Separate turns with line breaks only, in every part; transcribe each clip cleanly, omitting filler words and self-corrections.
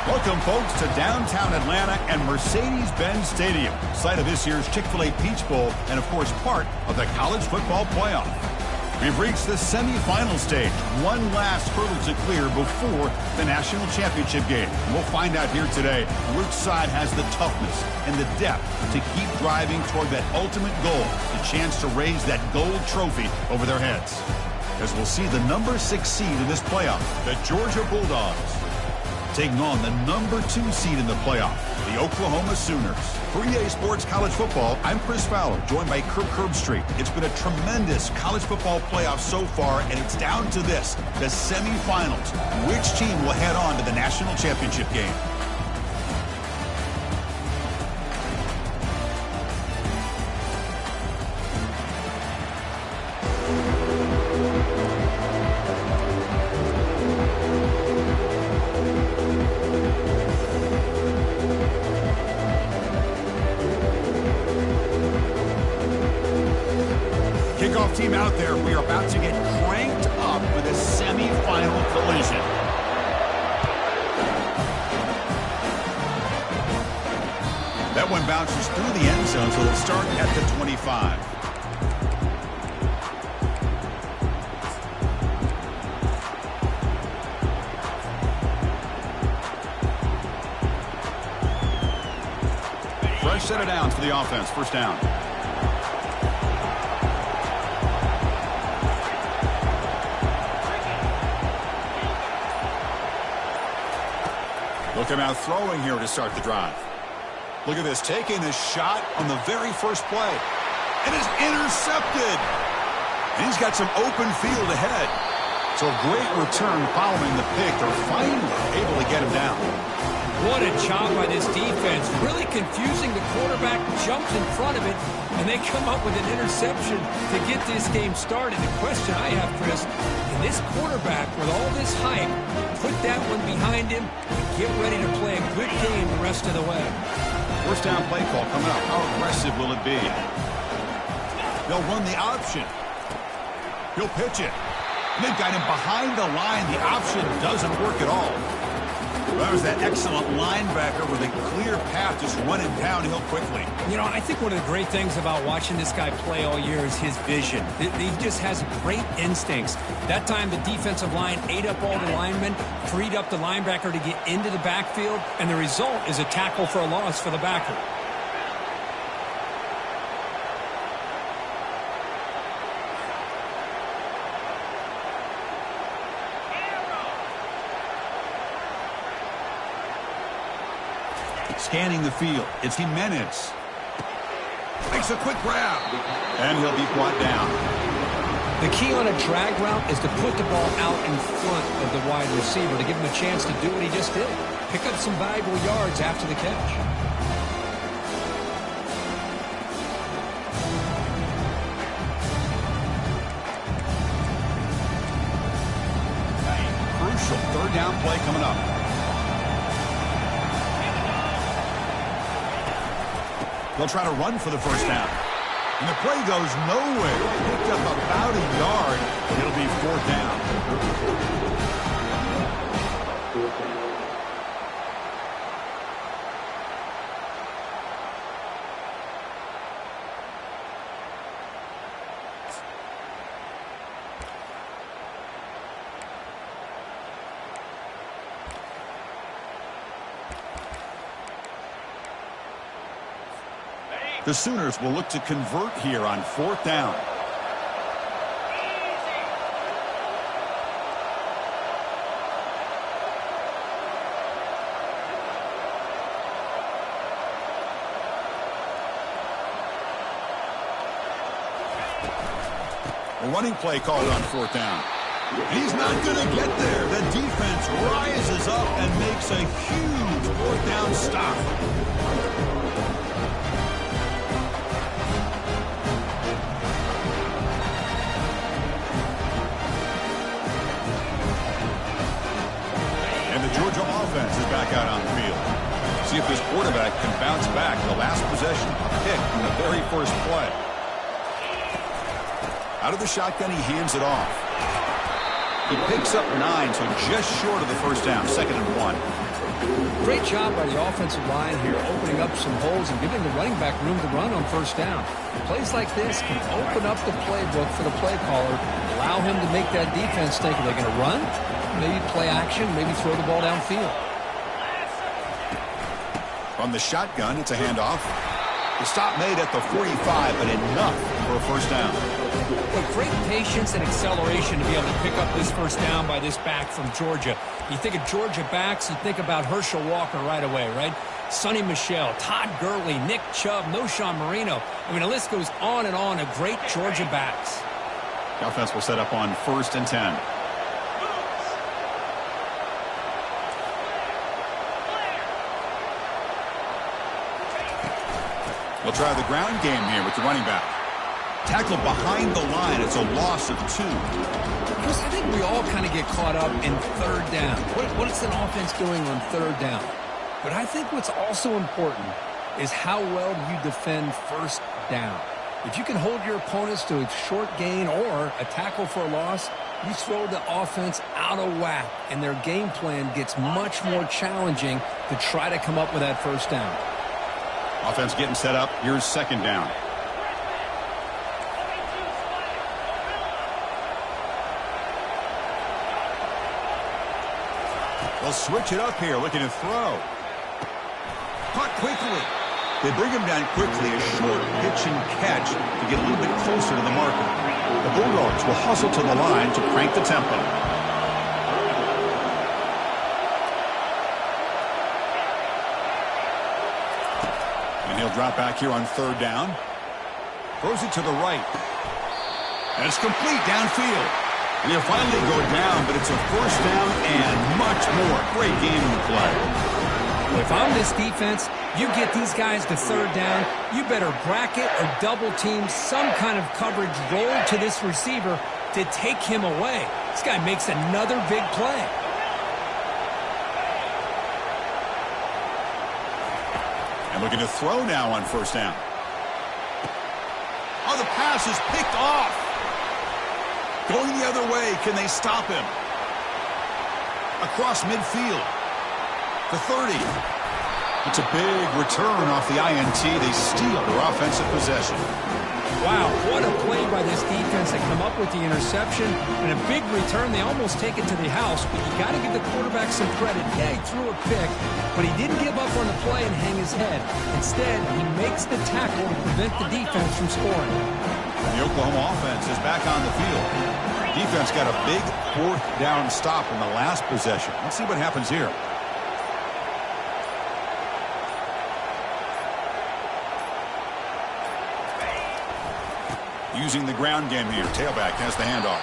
Welcome, folks, to downtown Atlanta and Mercedes-Benz Stadium, site of this year's Chick-fil-A Peach Bowl and, of course, part of the college football playoff. We've reached the semifinal stage, one last hurdle to clear before the national championship game. We'll find out here today which side has the toughness and the depth to keep driving toward that ultimate goal, the chance to raise that gold trophy over their heads. As we'll see the number 6 seed in this playoff, the Georgia Bulldogs, taking on the number 2 seed in the playoff, the Oklahoma Sooners. For EA Sports College Football, I'm Chris Fowler, joined by Kirk Herbstreit. It's been a tremendous college football playoff so far, and it's down to this, the semifinals. Which team will head on to the national championship game? Kickoff team out there. We are about to get cranked up with a semi-final collision. That one bounces through the end zone, so it'll start at the 25. Fresh set of downs for the offense. First down. Look at him out throwing here to start the drive. Look at this, taking the shot on the very first play. And is intercepted. And he's got some open field ahead. So a great return following the pick. They're finally able to get him down.
What a job by this defense. Really confusing. The quarterback jumps in front of it, and they come up with an interception to get this game started. The question I have, Chris, can this quarterback, with all this hype, put that one behind him and get ready to play a good game the rest of the way?
First down play call coming up. How aggressive will it be? They'll run the option. He'll pitch it. And they've got him behind the line. The option doesn't work at all. That was that excellent linebacker with a clear path, just running downhill quickly.
You know, I think one of the great things about watching this guy play all year is his vision. He just has great instincts. That time the defensive line ate up all the linemen, freed up the linebacker to get into the backfield, and the result is a tackle for a loss for the backer.
Scanning the field, it's Jimenez. Makes a quick grab, and he'll be brought down.
The key on a drag route is to put the ball out in front of the wide receiver to give him a chance to do what he just did. Pick up some valuable yards after the catch.
Crucial third down play coming up. They'll try to run for the first down. And the play goes nowhere. Picked up about a yard. It'll be fourth down. The Sooners will look to convert here on fourth down. A running play called on fourth down. He's not going to get there. The defense rises up and makes a huge fourth down stop. Offense is back out on the field. See if this quarterback can bounce back. The last possession, a pick in the very first play. Out of the shotgun, he hands it off. He picks up 9, so just short of the first down, 2nd and 1.
Great job by the offensive line here, opening up some holes and giving the running back room to run on first down. Plays like this can open up the playbook for the play caller, allow him to make that defense think, are they going to run? Maybe play action, maybe throw the ball downfield.
From the shotgun, it's a handoff. The stop made at the 45, but enough for a first down.
With great patience and acceleration to be able to pick up this first down by this back from Georgia. You think of Georgia backs, you think about Herschel Walker right away, right? Sonny Michel, Todd Gurley, Nick Chubb, Noshawn Marino. I mean, the list goes on and on of great Georgia backs.
The offense will set up on 1st and 10. We'll try the ground game here with the running back. Tackle behind the line. It's a loss of 2.
Chris, I think we all kind of get caught up in third down. What is an offense doing on third down? But I think what's also important is how well you defend first down. If you can hold your opponents to a short gain or a tackle for a loss, you throw the offense out of whack, and their game plan gets much more challenging to try to come up with that first down.
Offense getting set up. Here's 2nd down. They'll switch it up here, looking to throw. Caught quickly. They bring him down quickly, a short pitch and catch to get a little bit closer to the marker. The Bulldogs will hustle to the line to crank the tempo. And he'll drop back here on 3rd down. Throws it to the right. And it's complete downfield. And he'll finally go down, but it's a 1st down and much more. Great game in the play.
If I'm this defense, you get these guys to 3rd down, you better bracket or double team some kind of coverage roll to this receiver to take him away. This guy makes another big play.
And looking to throw now on 1st down. Oh, the pass is picked off. Going the other way, can they stop him? Across midfield. The 30. It's a big return off the INT. They steal their offensive possession.
Wow, what a play by this defense. They come up with the interception and a big return. They almost take it to the house, but you got to give the quarterback some credit. Yeah, he threw a pick, but he didn't give up on the play and hang his head. Instead, he makes the tackle to prevent the defense from scoring.
The Oklahoma offense is back on the field. Defense got a big 4th down stop in the last possession. Let's see what happens here. Using the ground game here. Tailback has the handoff.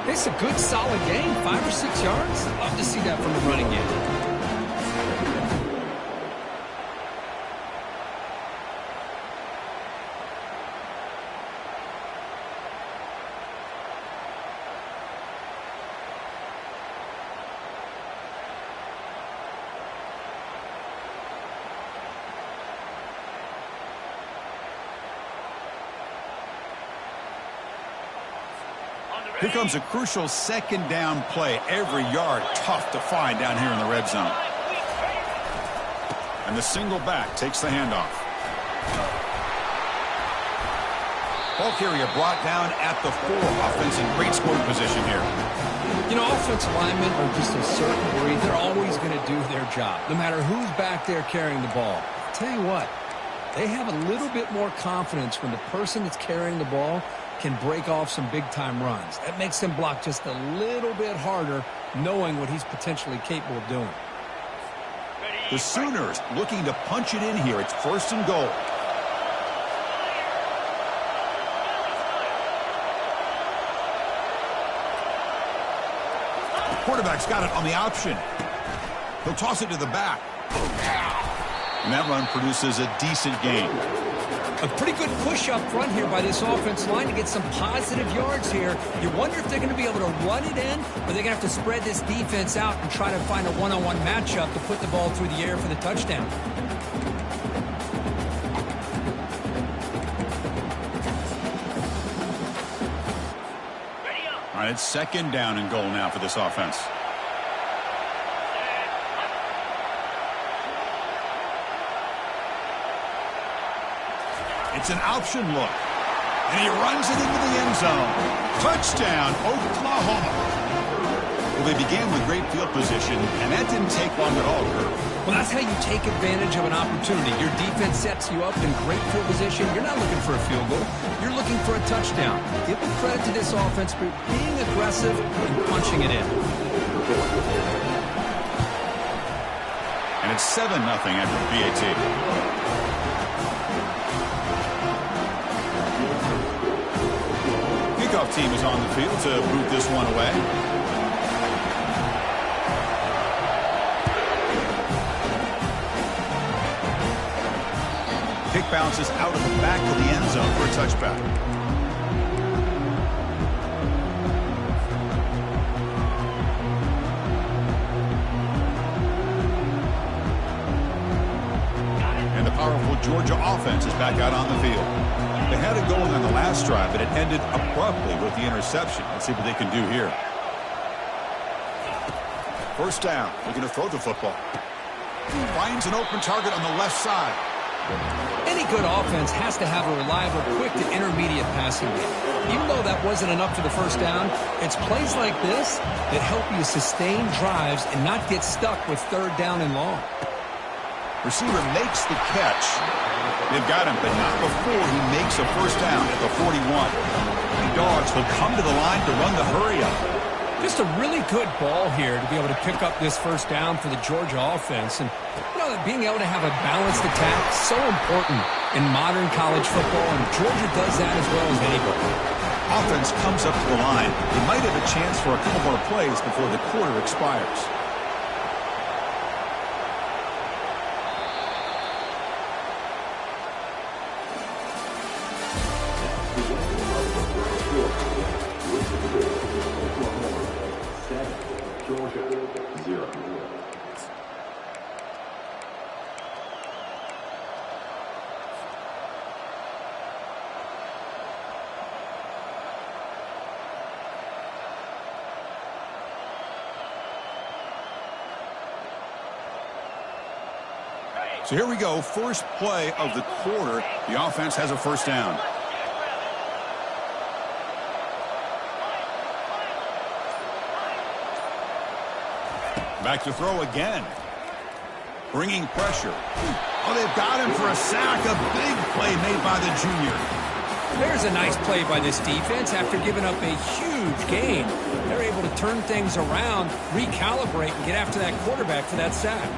It's a good, solid game. 5 or 6 yards. Love to see that from the running game.
Here comes a crucial 2nd down play. Every yard tough to find down here in the red zone. And the single back takes the handoff. Ball carrier brought down at the 4. Offense in great scoring position here.
You know, offensive linemen are just a certain breed. They're always going to do their job, no matter who's back there carrying the ball. I'll tell you what, they have a little bit more confidence when the person that's carrying the ball can break off some big-time runs. That makes him block just a little bit harder, knowing what he's potentially capable of doing.
The Sooners looking to punch it in here. It's 1st and goal. The quarterback's got it on the option. He'll toss it to the back. And that run produces a decent gain.
A pretty good push up front here by this offense line to get some positive yards here. You wonder if they're going to be able to run it in, or they're going to have to spread this defense out and try to find a one-on-one matchup to put the ball through the air for the touchdown.
All right, it's 2nd down and goal now for this offense. It's an option look. And he runs it into the end zone. Touchdown, Oklahoma. Well, they began with great field position, and that didn't take long at all, Kurt.
Well, that's how you take advantage of an opportunity. Your defense sets you up in great field position. You're not looking for a field goal. You're looking for a touchdown. Give the credit to this offense for being aggressive and punching it in.
And it's 7-0 after the PAT. Kickoff team is on the field to boot this one away. Kick bounces out of the back of the end zone for a touchback. And the powerful Georgia offense is back out on the field. They had it going on the last drive, but it ended abruptly with the interception. Let's see what they can do here. First down. They're going to throw the football. Finds an open target on the left side.
Any good offense has to have a reliable, quick to intermediate passing game. Even though that wasn't enough for the first down, it's plays like this that help you sustain drives and not get stuck with third down and long.
Receiver makes the catch. They've got him, but not before he makes a first down at the 41. The Dogs will come to the line to run the hurry up.
Just a really good ball here to be able to pick up this first down for the Georgia offense. And, you know, being able to have a balanced attack is so important in modern college football, and Georgia does that as well as anybody.
Offense comes up to the line. They might have a chance for a couple more plays before the quarter expires. So here we go, first play of the quarter. The offense has a first down. Back to throw again. Bringing pressure. Oh, they've got him for a sack. A big play made by the junior.
There's a nice play by this defense after giving up a huge gain. They're able to turn things around, recalibrate, and get after that quarterback for that sack.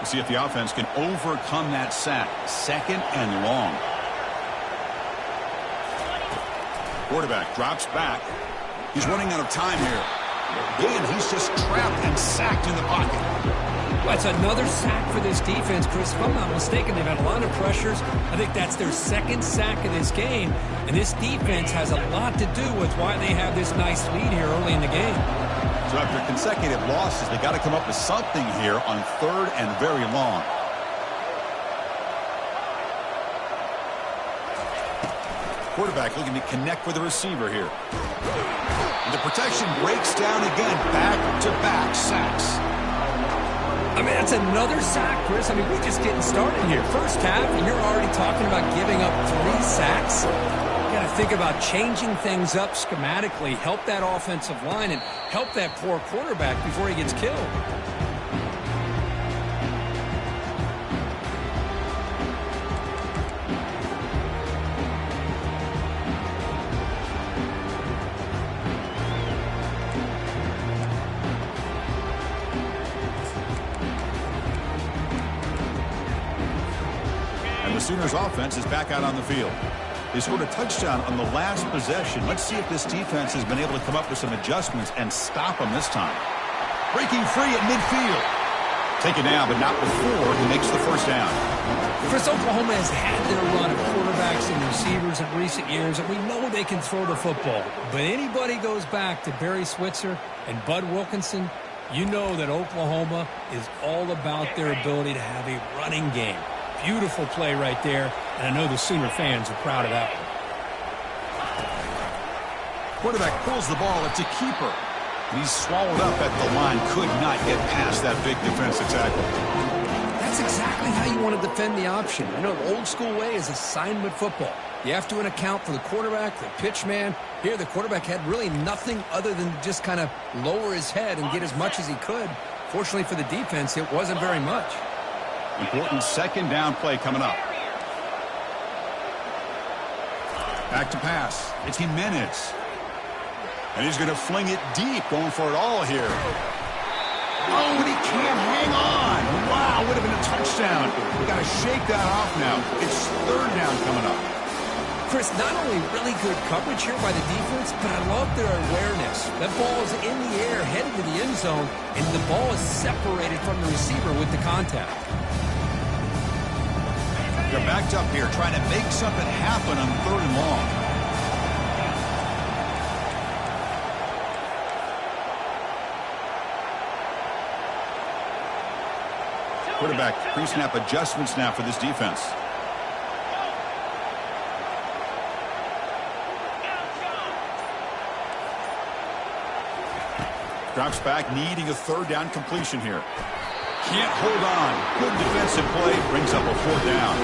See if the offense can overcome that sack. Second and long. Quarterback drops back. He's running out of time here. Again, he's just trapped and sacked in the pocket.
Well, it's another sack for this defense, Chris. If I'm not mistaken, they've had a lot of pressures. I think that's their second sack of this game. And this defense has a lot to do with why they have this nice lead here early in the game.
So after consecutive losses, they got to come up with something here on third and very long. Quarterback looking to connect with the receiver here. And the protection breaks down again. Back-to-back sacks.
I mean, that's another sack, Chris. I mean, we're just getting started here. First half, and you're already talking about giving up 3 sacks. You got to think about changing things up schematically, help that offensive line, and help that poor quarterback before he gets killed.
And the Sooners offense is back out on the field. They scored a touchdown on the last possession. Let's see if this defense has been able to come up with some adjustments and stop them this time. Breaking free at midfield. Taken down, but not before he makes the first down.
Chris, Oklahoma has had their run of quarterbacks and receivers in recent years, and we know they can throw the football. But anybody goes back to Barry Switzer and Bud Wilkinson, you know that Oklahoma is all about their ability to have a running game. Beautiful play right there, and I know the Sooner fans are proud of that one.
Quarterback pulls the ball. It's a keeper. And he's swallowed up at the line. Could not get past that big defensive tackle.
That's exactly how you want to defend the option. You know, the old school way is assignment football. You have to account for the quarterback, the pitch man. Here, the quarterback had really nothing other than just kind of lower his head and get as much as he could. Fortunately for the defense, it wasn't very much.
Important second down play coming up. Back to pass. It's Jimenez. And he's going to fling it deep, going for it all here. Oh, and he can't hang on. Wow, would have been a touchdown. We've got to shake that off now. It's third down coming up.
Chris, not only really good coverage here by the defense, but I love their awareness. That ball is in the air, headed to the end zone, and the ball is separated from the receiver with the contact.
They're backed up here, trying to make something happen on third and long. Quarterback pre-snap adjustments now for this defense. Drops back, needing a third down completion here. Can't hold on. Good defensive play. Brings up a fourth down.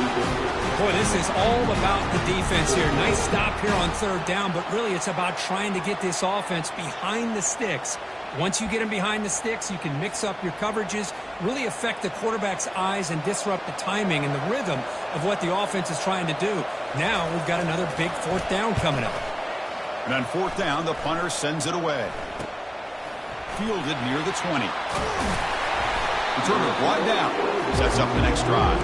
Boy, this is all about the defense here. Nice stop here on third down, but really it's about trying to get this offense behind the sticks. Once you get them behind the sticks, you can mix up your coverages, really affect the quarterback's eyes and disrupt the timing and the rhythm of what the offense is trying to do. Now we've got another big fourth down coming up.
And on fourth down, the punter sends it away. Fielded near the 20. Returner brought down. Sets up the next drive.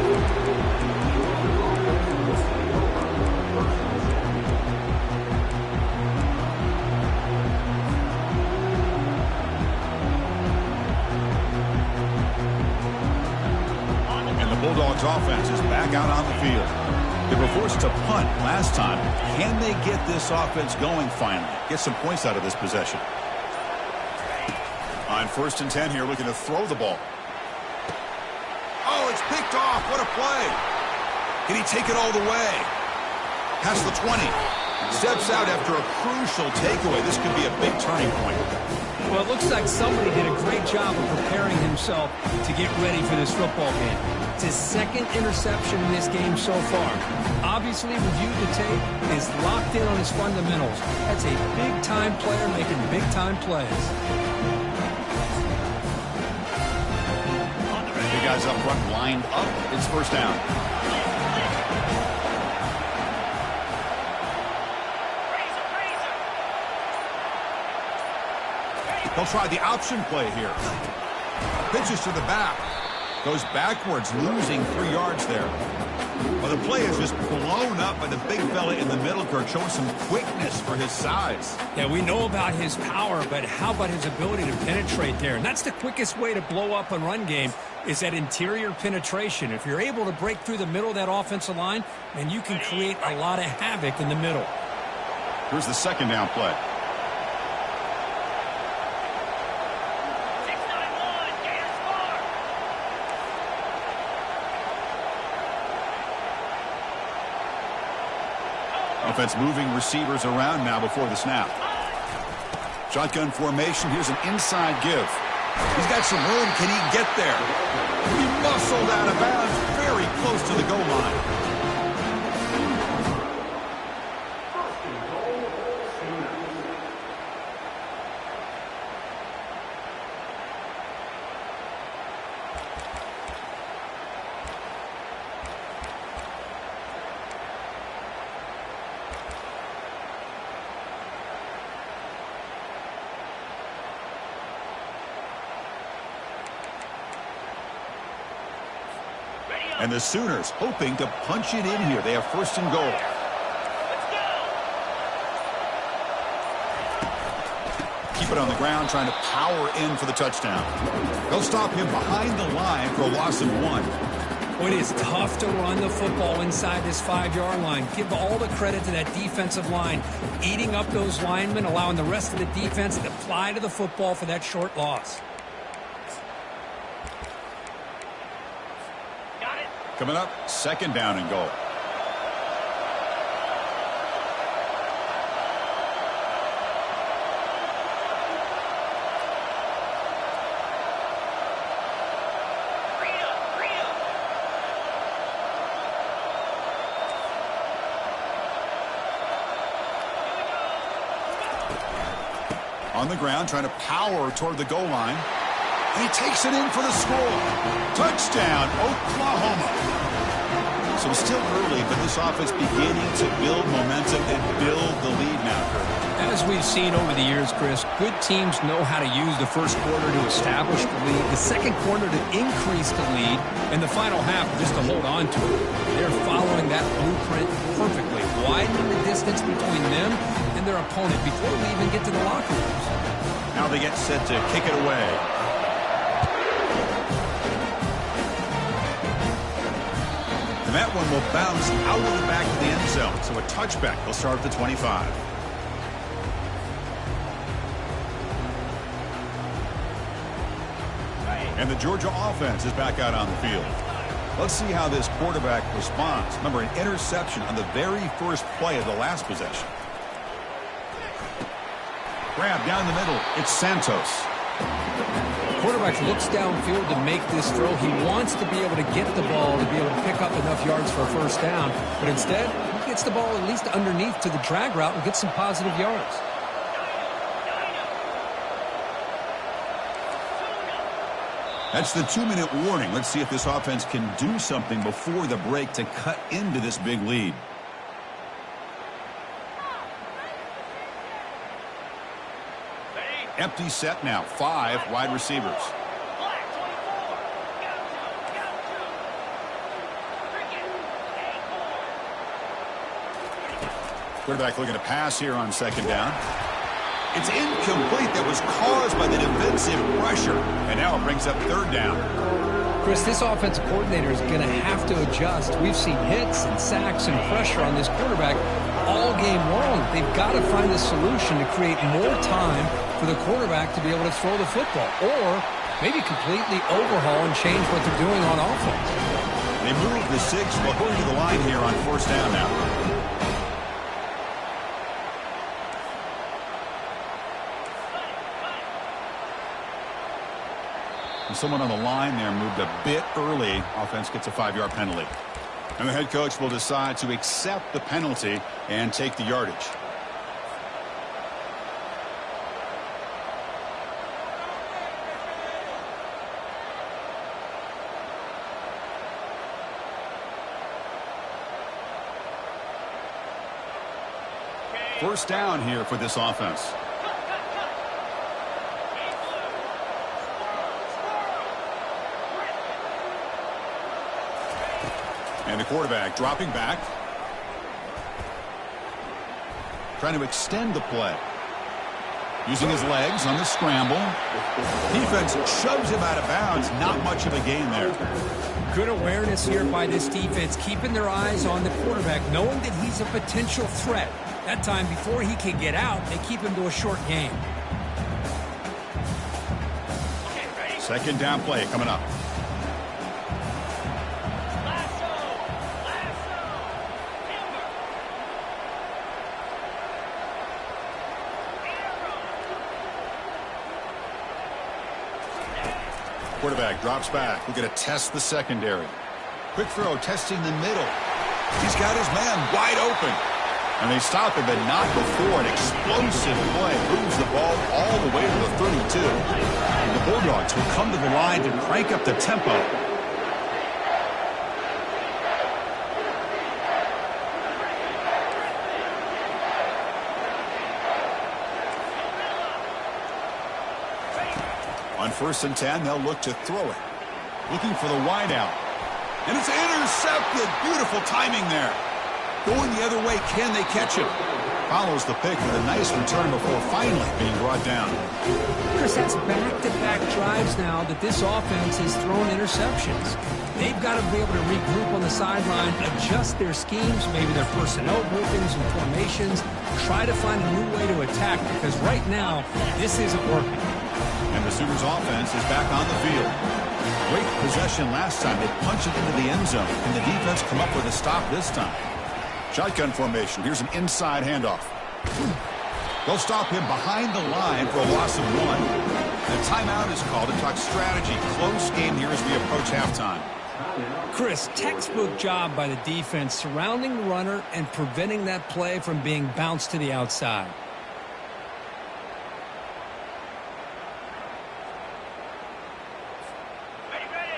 And the Bulldogs offense is back out on the field. They were forced to punt last time. Can they get this offense going finally? Get some points out of this possession. On 1st and 10 here, looking to throw the ball. Oh, it's picked off. What a play. Can he take it all the way? Past the 20. Steps out after a crucial takeaway. This could be a big turning point.
Well, it looks like somebody did a great job of preparing himself to get ready for this football game. It's his second interception in this game so far. Obviously, reviewed the tape, is locked in on his fundamentals. That's a big-time player making big-time plays.
Guys up front lined up. It's first down. He'll try the option play here. Pitches to the back. Goes backwards, losing 3 yards there. Well, the play is just blown up by the big fella in the middle, Kirk, showing some quickness for his size.
Yeah, we know about his power, but how about his ability to penetrate there? And that's the quickest way to blow up a run game, is that interior penetration. If you're able to break through the middle of that offensive line, then you can create a lot of havoc in the middle.
Here's the second down play. Offense moving receivers around now before the snap. Shotgun formation. Here's an inside give. He's got some room. Can he get there? He muscled out of bounds very close to the goal line. And the Sooners hoping to punch it in here. They have first and goal. Keep it on the ground, trying to power in for the touchdown. They'll stop him behind the line for a loss of 1.
Well, it is tough to run the football inside this 5-yard line. Give all the credit to that defensive line. Eating up those linemen, allowing the rest of the defense to fly to the football for that short loss.
Coming up, second down and goal. On the ground, trying to power toward the goal line. And he takes it in for the score. Touchdown, Oklahoma. So it's still early, but this offense beginning to build momentum and build the lead now, Kurt.
As we've seen over the years, Chris, good teams know how to use the first quarter to establish the lead, the second quarter to increase the lead, and the final half just to hold on to it. They're following that blueprint perfectly, widening the distance between them and their opponent before we even get to the locker rooms.
Now they get set to kick it away. And that one will bounce out of the back of the end zone. So a touchback. They'll start at the 25. And the Georgia offense is back out on the field. Let's see how this quarterback responds. Remember, an interception on the very first play of the last possession. Grab down the middle. It's Santos.
Quarterback looks downfield to make this throw. He wants to be able to get the ball to be able to pick up enough yards for a first down. But instead, he gets the ball at least underneath to the drag route and gets some positive yards.
That's the 2-minute warning. Let's see if this offense can do something before the break to cut into this big lead. Empty set now. 5 wide receivers. Quarterback looking to pass here on second down. It's incomplete. That was caused by the defensive pressure. And now it brings up third down.
Chris, this offensive coordinator is going to have to adjust. We've seen hits and sacks and pressure on this quarterback all game long. They've got to find a solution to create more time for the quarterback to be able to throw the football, or maybe completely overhaul and change what they're doing on offense.
They move the 6. Well, going to the line here on first down now. And someone on the line there moved a bit early. Offense gets a 5-yard penalty. And the head coach will decide to accept the penalty and take the yardage. First down here for this offense. And the quarterback dropping back. Trying to extend the play. Using his legs on the scramble. Defense shoves him out of bounds. Not much of a gain there.
Good awareness here by this defense, keeping their eyes on the quarterback, knowing that he's a potential threat. That time, before he can get out, they keep him to a short game.
Second down play coming up. Quarterback drops back. We're going to test the secondary. Quick throw, testing the middle. He's got his man wide open. And they stop him, but not before an explosive play. Moves the ball all the way to the 32. And the Bulldogs will come to the line to crank up the tempo. On 1st and 10, they'll look to throw it. Looking for the wide out. And it's intercepted. Beautiful timing there. Going the other way, can they catch him? Follows the pick with a nice return before finally being brought down.
Chris, that's back-to-back drives now that this offense has thrown interceptions. They've got to be able to regroup on the sideline, adjust their schemes, maybe their personnel groupings and formations, try to find a new way to attack, because right now, this isn't working.
And the Sooners offense is back on the field. Great possession last time. They punch it into the end zone. Can the defense come up with a stop this time? Shotgun formation. Here's an inside handoff. They'll stop him behind the line for a loss of 1. And a timeout is called to talk strategy. Close game here as we approach halftime.
Chris, textbook job by the defense surrounding the runner and preventing that play from being bounced to the outside.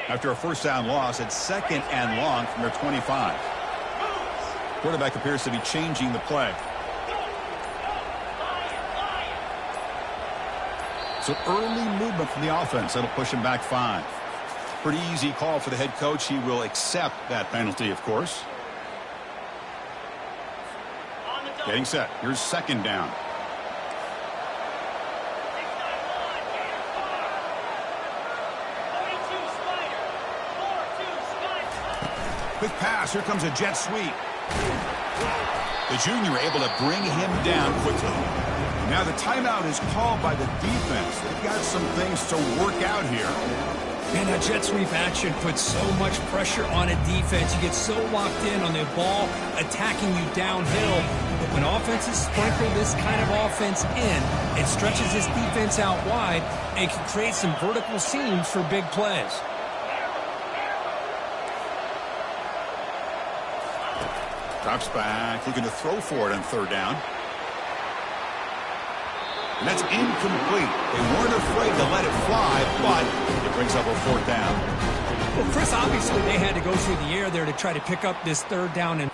After a first down loss, it's 2nd and long from their 25. Quarterback appears to be changing the play. So early movement from the offense. That'll push him back 5. Pretty easy call for the head coach. He will accept that penalty, of course. Getting set. Here's 2nd down. Quick pass. Here comes a jet sweep. The junior able to bring him down quickly. Now the timeout is called by the defense. They've got some things to work out here.
Man, that jet sweep action puts so much pressure on a defense. You get so locked in on the ball attacking you downhill. But when offenses sprinkle this kind of offense in, it stretches this defense out wide and can create some vertical seams for big plays.
Drops back, looking to throw for it on 3rd down. And that's incomplete. They weren't afraid to let it fly, but it brings up a 4th down.
Well, Chris, obviously they had to go through the air there to try to pick up this 3rd down. And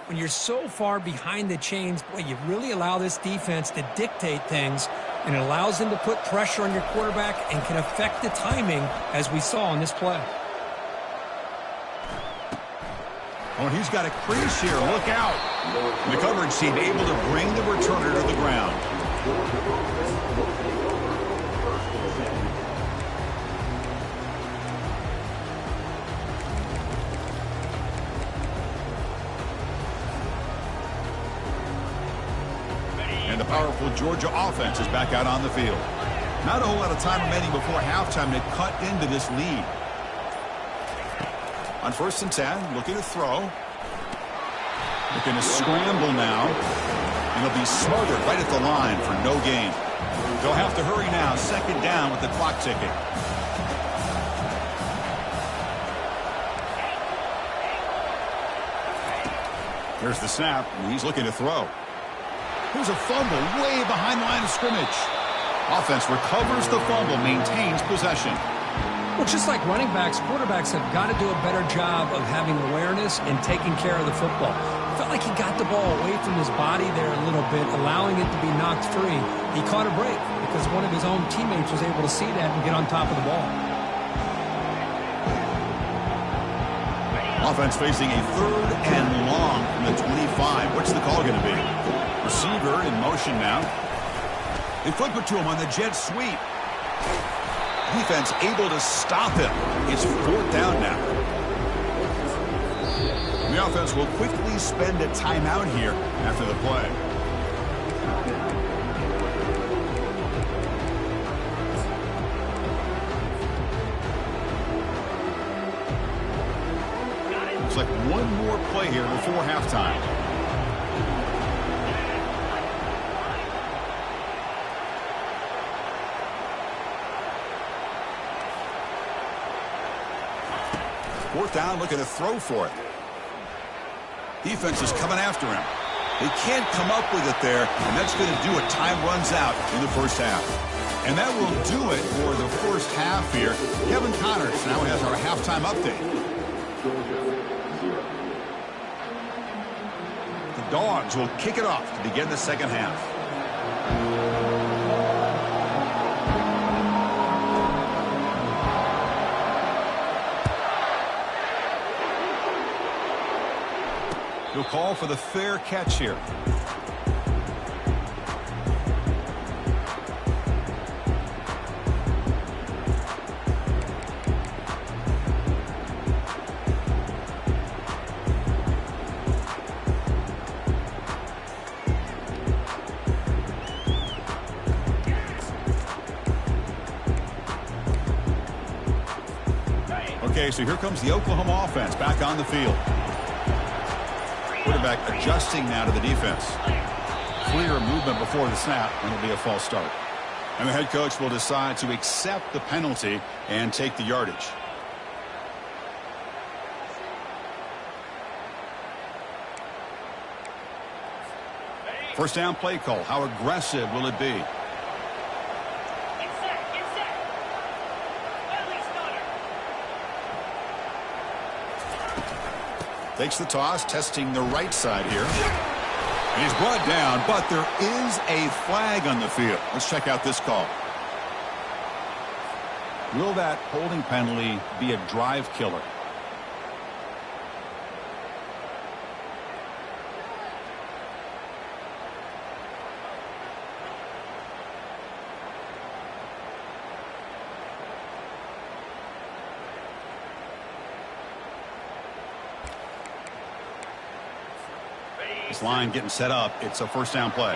when you're so far behind the chains, boy, you really allow this defense to dictate things, and it allows them to put pressure on your quarterback and can affect the timing, as we saw in this play.
Oh, he's got a crease here. Look out. The coverage team able to bring the returner to the ground. And the powerful Georgia offense is back out on the field. Not a whole lot of time remaining before halftime to cut into this lead. On 1st and 10, looking to throw. Looking to scramble now. And he'll be smothered right at the line for no gain. They'll have to hurry now. 2nd down with the clock ticking. Here's the snap, and he's looking to throw. Here's a fumble way behind the line of scrimmage. Offense recovers the fumble, maintains possession.
Well, just like running backs, quarterbacks have got to do a better job of having awareness and taking care of the football. I felt like he got the ball away from his body there a little bit, allowing it to be knocked free. He caught a break because one of his own teammates was able to see that and get on top of the ball.
Offense facing a 3rd and long from the 25. What's the call going to be? Receiver in motion now. They flip it to him on the jet sweep. Defense able to stop him. It's 4th down now. The offense will quickly spend a timeout here after the play. Looks like one more play here before halftime. Fourth down, looking to throw for it. Defense is coming after him. They can't come up with it there, and that's going to do it. Time runs out in the first half. And that will do it for the first half here. Kevin Connors now has our halftime update. The Dogs will kick it off to begin the second half. He'll call for the fair catch here. Okay, so here comes the Oklahoma offense back on the field. Quarterback adjusting now to the defense. Clear movement before the snap, and it'll be a false start. And the head coach will decide to accept the penalty and take the yardage. First down play call. How aggressive will it be? Takes the toss, testing the right side here. And he's brought down, but there is a flag on the field. Let's check out this call. Will that holding penalty be a drive killer? This line getting set up. It's a first down play.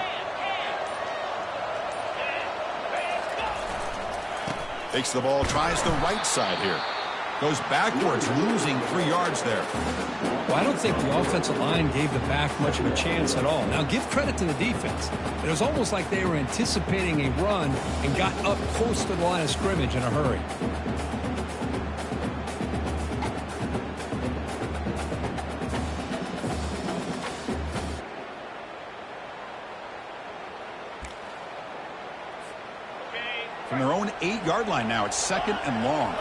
Takes the ball, tries the right side here. Goes backwards, losing 3 yards there.
Well, I don't think the offensive line gave the back much of a chance at all. Now, give credit to the defense. It was almost like they were anticipating a run and got up close to the line of scrimmage in a hurry.
From their own 8-yard line now, it's second and long.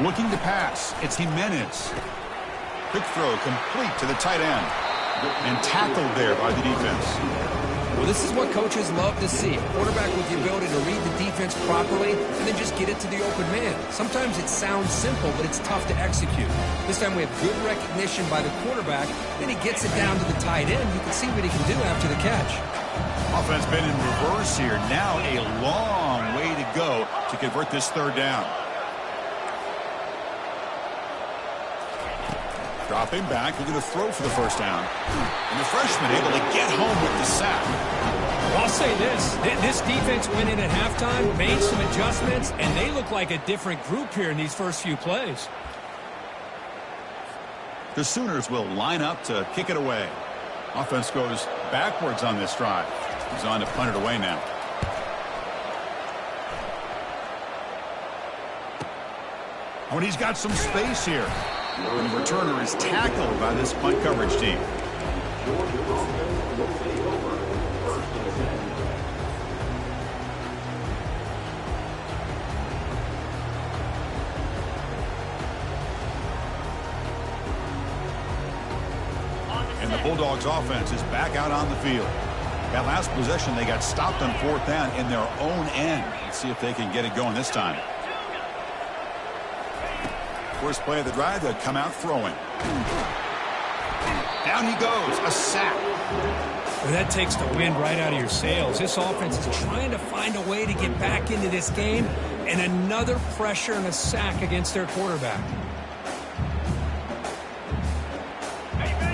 Looking to pass. It's Jimenez. Quick throw complete to the tight end. And tackled there by the defense.
Well, this is what coaches love to see. A quarterback with the ability to read the defense properly and then just get it to the open man. Sometimes it sounds simple, but it's tough to execute. This time we have good recognition by the quarterback. Then he gets it down to the tight end. You can see what he can do after the catch.
Offense been in reverse here. Now a long way to go to convert this third down. Dropping back, looking to throw for the first down. And the freshman able to get home with the sack.
Well, I'll say this. This defense went in at halftime, made some adjustments, and they look like a different group here in these first few plays.
The Sooners will line up to kick it away. Offense goes backwards on this drive. He's on to punt it away now. Oh, and he's got some space here. And the returner is tackled by this punt coverage team. And the Bulldogs offense is back out on the field. That last possession, they got stopped on fourth down in their own end. Let's see if they can get it going this time. First play of the drive, they'll come out throwing. Down he goes, a sack.
Well, that takes the wind right out of your sails. This offense is trying to find a way to get back into this game, and another pressure and a sack against their quarterback.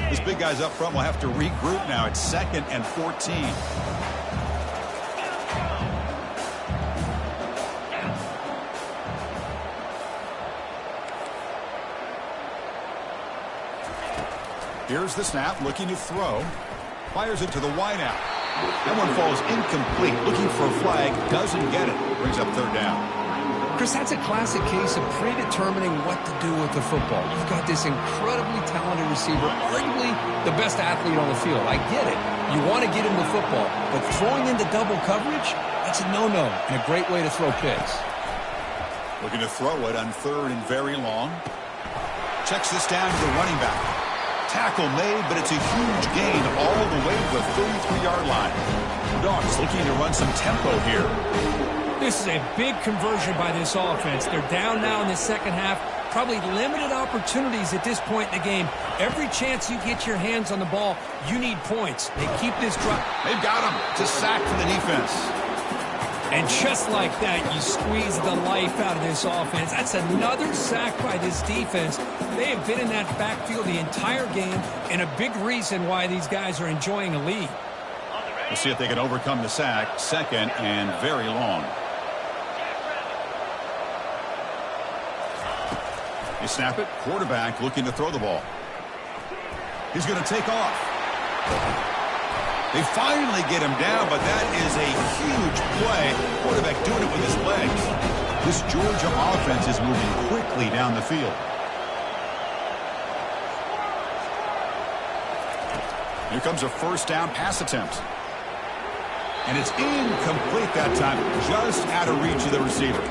These big guys up front will have to regroup now. It's 2nd and 14. Here's the snap, looking to throw. Fires it to the wideout. That one falls incomplete. Looking for a flag, doesn't get it. Brings up third down.
Chris, that's a classic case of predetermining what to do with the football. You've got this incredibly talented receiver, arguably the best athlete on the field. I get it. You want to get him the football, but throwing into double coverage, that's a no-no and a great way to throw picks.
Looking to throw it on 3rd and very long. Checks this down to the running back. Tackle made, but it's a huge gain all the way to the 33-yard line. Dogs looking to run some tempo here.
This is a big conversion by this offense. They're down now in the second half. Probably limited opportunities at this point in the game. Every chance you get your hands on the ball, you need points. They keep this drive.
They've got him. It's a sack for the defense.
And just like that, you squeeze the life out of this offense. That's another sack by this defense. They have been in that backfield the entire game, and a big reason why these guys are enjoying a lead.
We'll see if they can overcome the sack. Second and very long. They snap it. Quarterback looking to throw the ball. He's going to take off. They finally get him down, but that is a huge play. Quarterback doing it with his legs. This Georgia offense is moving quickly down the field. Here comes a first down pass attempt. And it's incomplete that time, just out of reach of the receiver.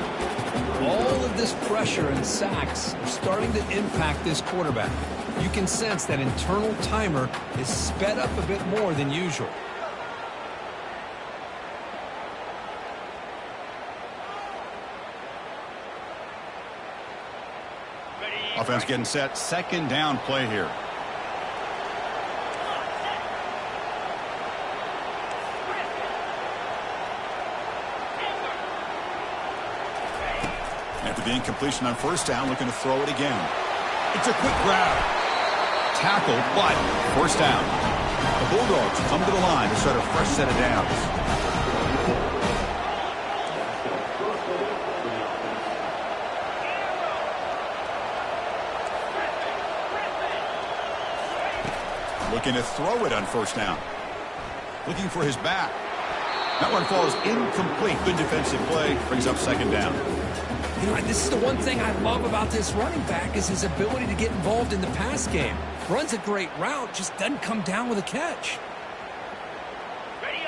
All of this pressure and sacks are starting to impact this quarterback. You can sense that internal timer is sped up a bit more than usual.
Offense getting set. Second down play here. After the incompletion on first down, looking to throw it again. It's a quick grab. Tackle, but first down. The Bulldogs come to the line to start a fresh set of downs. Looking to throw it on first down. Looking for his back. That one falls incomplete. Good defensive play. Brings up second down.
You know, this is the one thing I love about this running back is his ability to get involved in the pass game. Runs a great route, just doesn't come down with a catch.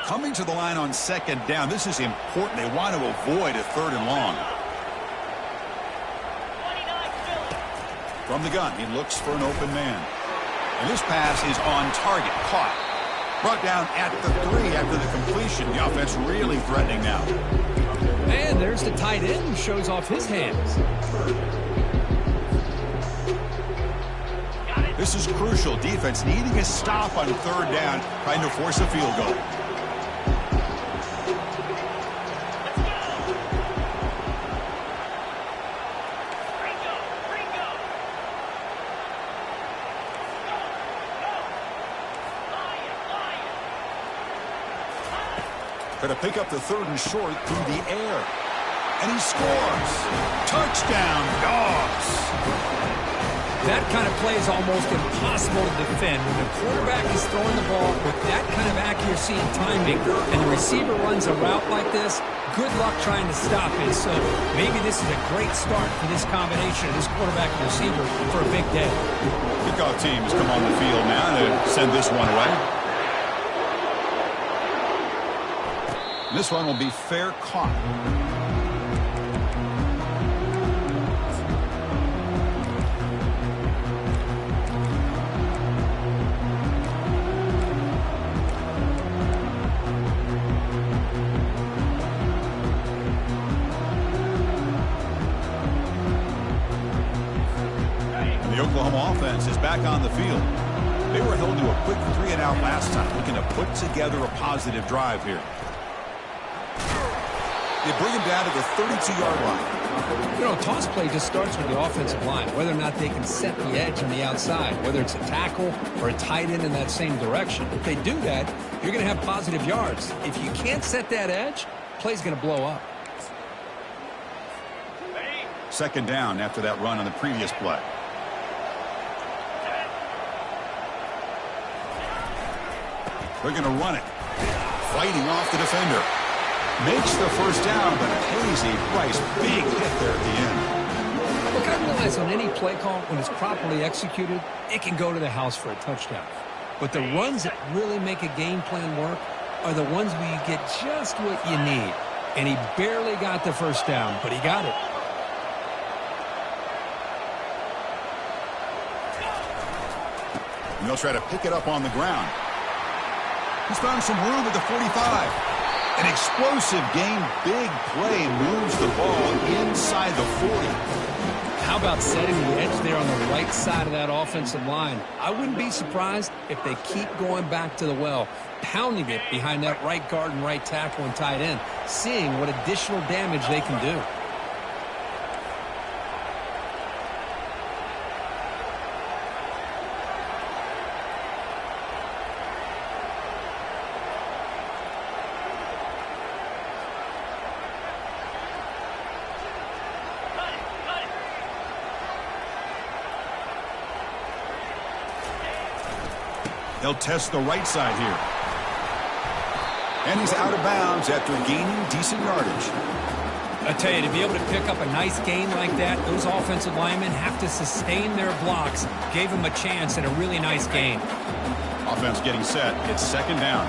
Coming to the line on second down. This is important. They want to avoid a third and long. From the gun, he looks for an open man. And this pass is on target. Caught. Brought down at the 3 after the completion. The offense really threatening now.
And there's the tight end who shows off his hands.
This is crucial. Defense needing a stop on third down, trying to force a field goal. Going to pick up the third and short through the air. And he scores. Touchdown, Dogs.
That kind of play is almost impossible to defend. When the quarterback is throwing the ball with that kind of accuracy and timing, and the receiver runs a route like this, good luck trying to stop it. So maybe this is a great start for this combination of this quarterback and receiver for a big day.
Kickoff teams come on the field now to send this one away. This one will be fair caught. And the Oklahoma offense is back on the field. They were held to a quick 3-and-out last time, looking to put together a positive drive here. They bring him down to the 32-yard line.
You know, toss play just starts with the offensive line, whether or not they can set the edge on the outside, whether it's a tackle or a tight end in that same direction. If they do that, you're going to have positive yards. If you can't set that edge, play's going to blow up.
Second down after that run on the previous play. They're going to run it. Fighting off the defender. Makes the first down, but pays a price. Big hit there at the end.
Look, I realize on any play call, when it's properly executed, it can go to the house for a touchdown. But the runs that really make a game plan work are the ones where you get just what you need. And he barely got the first down, but he got it.
And they'll try to pick it up on the ground. He's found some room at the 45. An explosive game, big play, moves the ball inside the 40.
How about setting the edge there on the right side of that offensive line? I wouldn't be surprised if they keep going back to the well, pounding it behind that right guard and right tackle and tight end, seeing what additional damage they can do.
They'll test the right side here. And he's out of bounds after gaining decent yardage.
I tell you, to be able to pick up a nice gain like that, those offensive linemen have to sustain their blocks. Gave them a chance at a really nice gain.
Offense getting set. It's second down.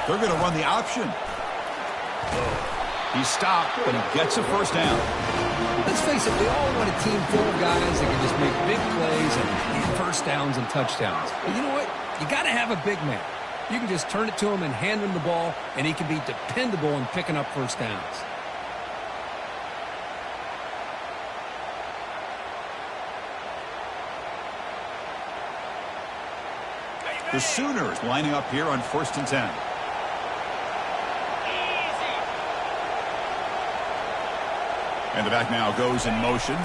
They're going to run the option. He stopped, but he gets a first down.
Let's face it, we all want a team full of guys that can just make big plays and get first downs and touchdowns. But you know what? You got to have a big man. You can just turn it to him and hand him the ball, and he can be dependable in picking up first downs.
The Sooners lining up here on 1st and 10. And the back now goes in motion.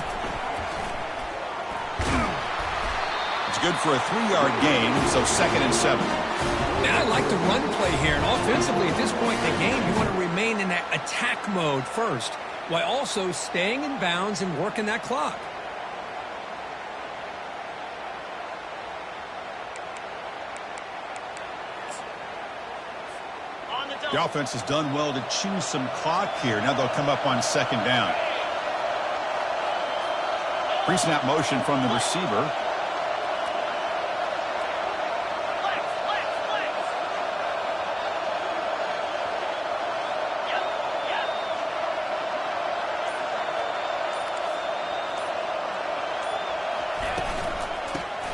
It's good for a 3-yard gain, so 2nd and 7.
Man, I like the run play here. And offensively, at this point in the game, you want to remain in that attack mode first, while also staying in bounds and working that clock.
The offense has done well to choose some clock here. Now they'll come up on 2nd down. Pre-snap motion from the receiver.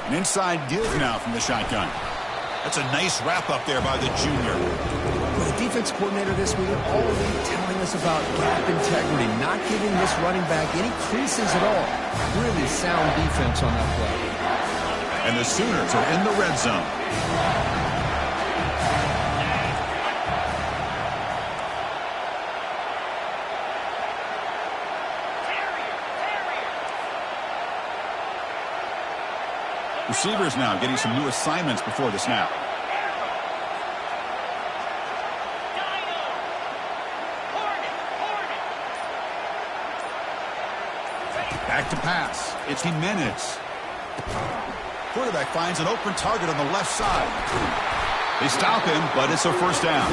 An inside give now from the shotgun. That's a nice wrap up there by the junior.
The defense coordinator this week already telling us about gap integrity, not giving this running back any creases at all. Really sound defense on that play.
And the Sooners are in the red zone. Receivers now getting some new assignments before the snap. Back to pass. It's Jimenez. Quarterback finds an open target on the left side. They stop him, but it's a first down.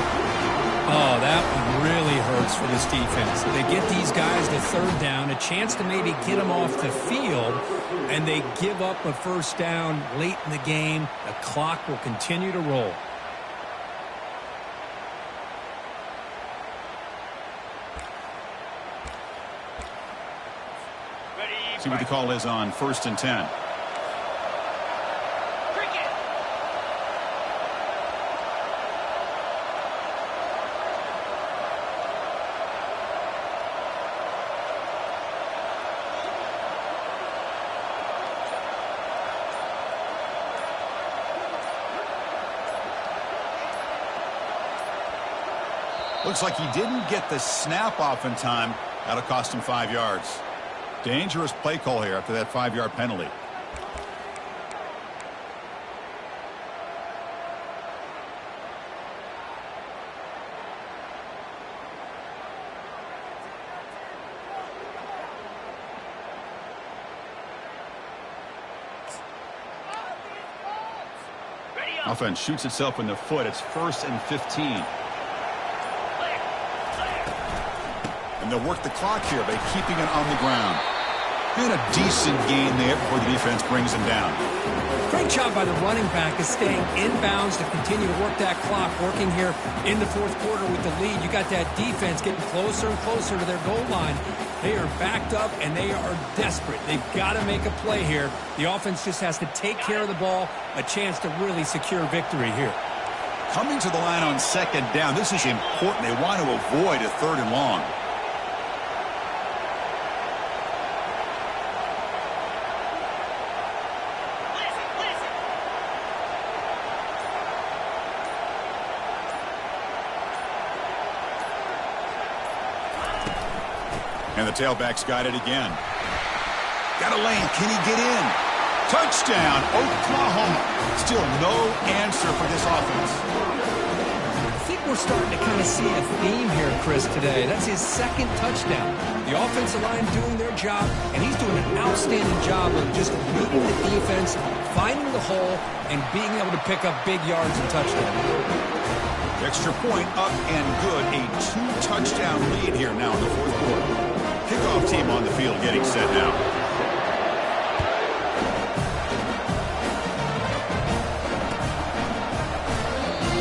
Oh, that one really hurts for this defense. They get these guys to 3rd down, a chance to maybe get them off the field, and they give up a first down late in the game. The clock will continue to roll.
See what the call is on 1st and 10. Looks like he didn't get the snap off in time. That'll cost him 5 yards. Dangerous play call here after that 5-yard penalty. Offense shoots itself in the foot. It's 1st and 15. And they'll work the clock here by keeping it on the ground. And a decent gain there before the defense brings him down.
Great job by the running back is staying inbounds to continue to work that clock, working here in the 4th quarter with the lead. You got that defense getting closer and closer to their goal line. They are backed up, and they are desperate. They've got to make a play here. The offense just has to take care of the ball, a chance to really secure victory here.
Coming to the line on 2nd down, this is important. They want to avoid a 3rd and long. And the tailback's got it again. Got a lane. Can he get in? Touchdown, Oklahoma. Still no answer for this offense.
I think we're starting to kind of see a theme here, Chris, today. That's his 2nd touchdown. The offensive line doing their job, and he's doing an outstanding job of just reading the defense, finding the hole, and being able to pick up big yards and touchdowns.
Extra point up and good. A 2-touchdown lead here now in the 4th quarter. Kickoff team on the field getting set now.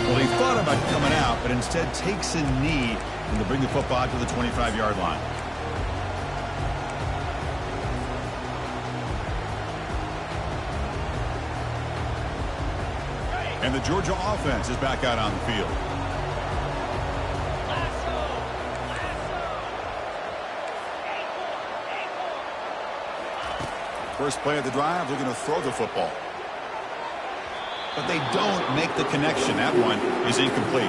Well, he thought about coming out, but instead takes a knee and to bring the football to the 25-yard line. And the Georgia offense is back out on the field. First play of the drive, they're going to throw the football. But they don't make the connection. That one is incomplete.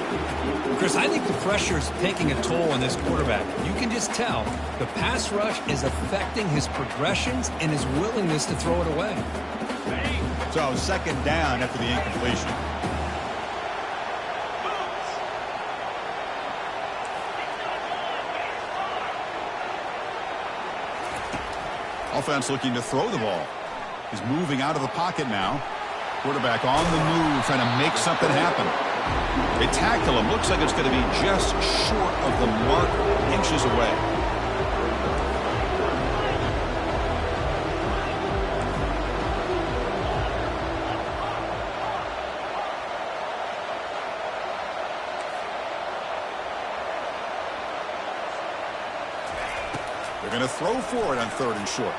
Chris, I think the pressure is taking a toll on this quarterback. You can just tell the pass rush is affecting his progressions and his willingness to throw it away.
So 2nd down after the incompletion. Offense looking to throw the ball. He's moving out of the pocket now. Quarterback on the move, trying to make something happen. They tackle him. Looks like it's going to be just short of the mark, inches away. They're going to throw for it on 3rd and short.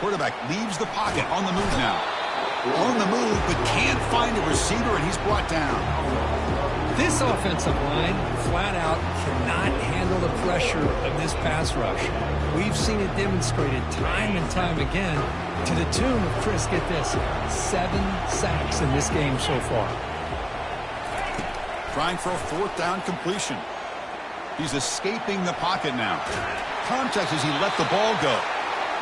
Quarterback leaves the pocket, on the move now. On the move, but can't find a receiver, and he's brought down.
This offensive line, flat out, cannot handle the pressure of this pass rush. We've seen it demonstrated time and time again to the tune of, Chris, get this, 7 sacks in this game so far.
Trying for a 4th down completion. He's escaping the pocket now. Contact as he let the ball go.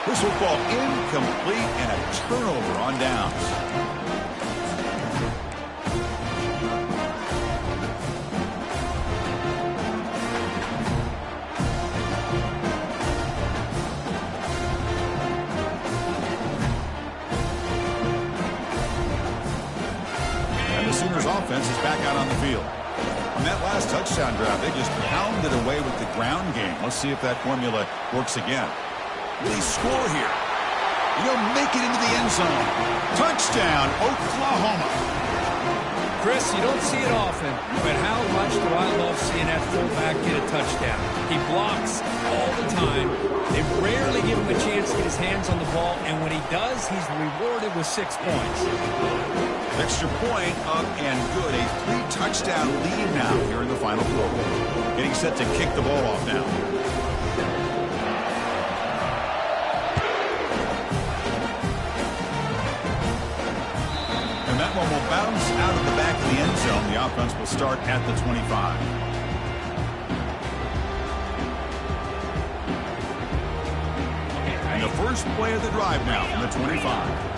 This football incomplete and a turnover on downs. And the Sooners offense is back out on the field. On that last touchdown drive, they just pounded away with the ground game. Let's see if that formula works again. They score here. They'll make it into the end zone. Touchdown, Oklahoma.
Chris, you don't see it often, but how much do I love seeing that fullback get a touchdown. He blocks all the time. They rarely give him a chance to get his hands on the ball, and when he does, he's rewarded with 6 points.
Extra point up and good. A 3-touchdown lead now here in the final quarter. Getting set to kick the ball off now. And that one will bounce out of the back of the end zone. The offense will start at the 25. first play of the drive now from the 25.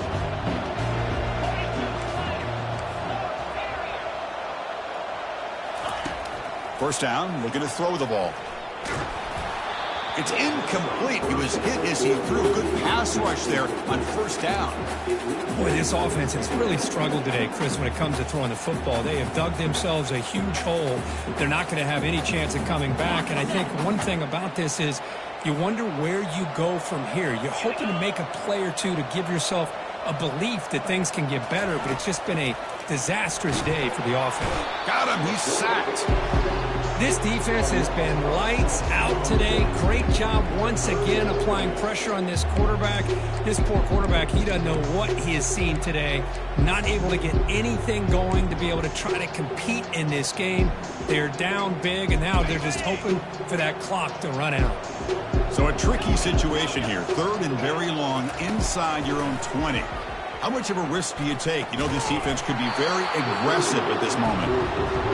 First down, looking to throw the ball. It's incomplete. He was hit as he threw a good pass rush there on first down.
Boy, this offense has really struggled today, Chris, when it comes to throwing the football. They have dug themselves a huge hole. They're not going to have any chance of coming back. And I think one thing about this is you wonder where you go from here. You're hoping to make a play or two to give yourself a belief that things can get better, but it's just been a disastrous day for the offense.
Got him. He's sacked.
This defense has been lights out today. Great job once again applying pressure on this quarterback. This poor quarterback, he doesn't know what he has seen today. Not able to get anything going to be able to try to compete in this game. They're down big, and now they're just hoping for that clock to run out.
So a tricky situation here. Third and very long inside your own 20. How much of a risk do you take? You know, this defense could be very aggressive at this moment.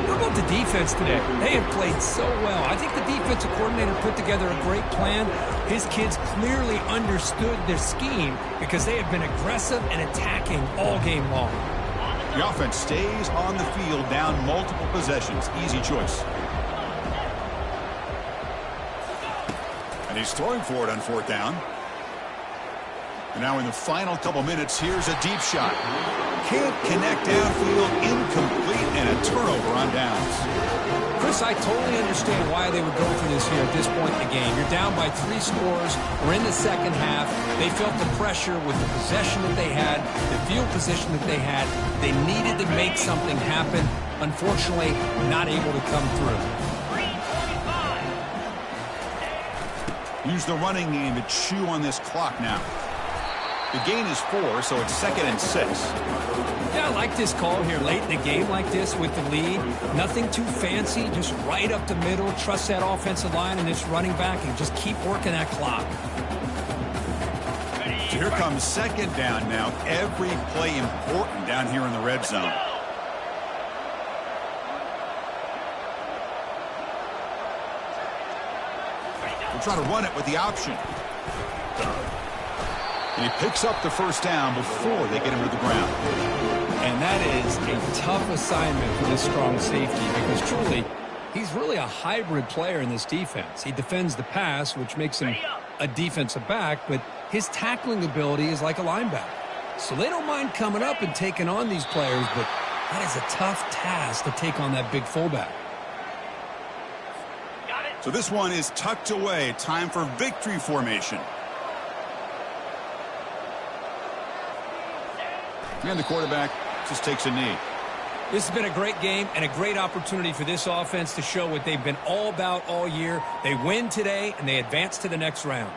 How about the defense today? They have played so well. I think the defensive coordinator put together a great plan. His kids clearly understood their scheme because they have been aggressive and attacking all game long.
The offense stays on the field down multiple possessions. Easy choice. And he's throwing for it on fourth down. And now in the final couple minutes, here's a deep shot. Can't connect downfield, incomplete, and a turnover on downs.
Chris, I totally understand why they would go for this here at this point in the game. You're down by 3 scores. We're in the second half. They felt the pressure with the possession that they had, the field position that they had. They needed to make something happen. Unfortunately, not able to come through.
Use the running game to chew on this clock now. The gain is 4, so it's 2nd and 6.
Yeah, I like this call here late in the game like this with the lead. Nothing too fancy, just right up the middle. Trust that offensive line and this running back and just keep working that clock.
So here comes second down now. Every play important down here in the red zone. We'll try to run it with the option. And he picks up the first down before they get him to the ground.
And that is a tough assignment for this strong safety because truly, he's really a hybrid player in this defense. He defends the pass, which makes him a defensive back, but his tackling ability is like a linebacker. So they don't mind coming up and taking on these players, but that is a tough task to take on that big fullback.
So this one is tucked away. Time for victory formation. And the quarterback just takes a knee.
This has been a great game and a great opportunity for this offense to show what they've been all about all year. They win today, and they advance to the next round.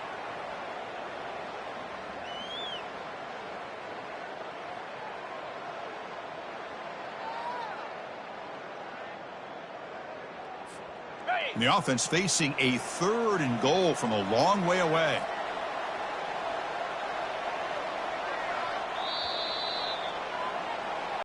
And the offense facing a 3rd and goal from a long way away.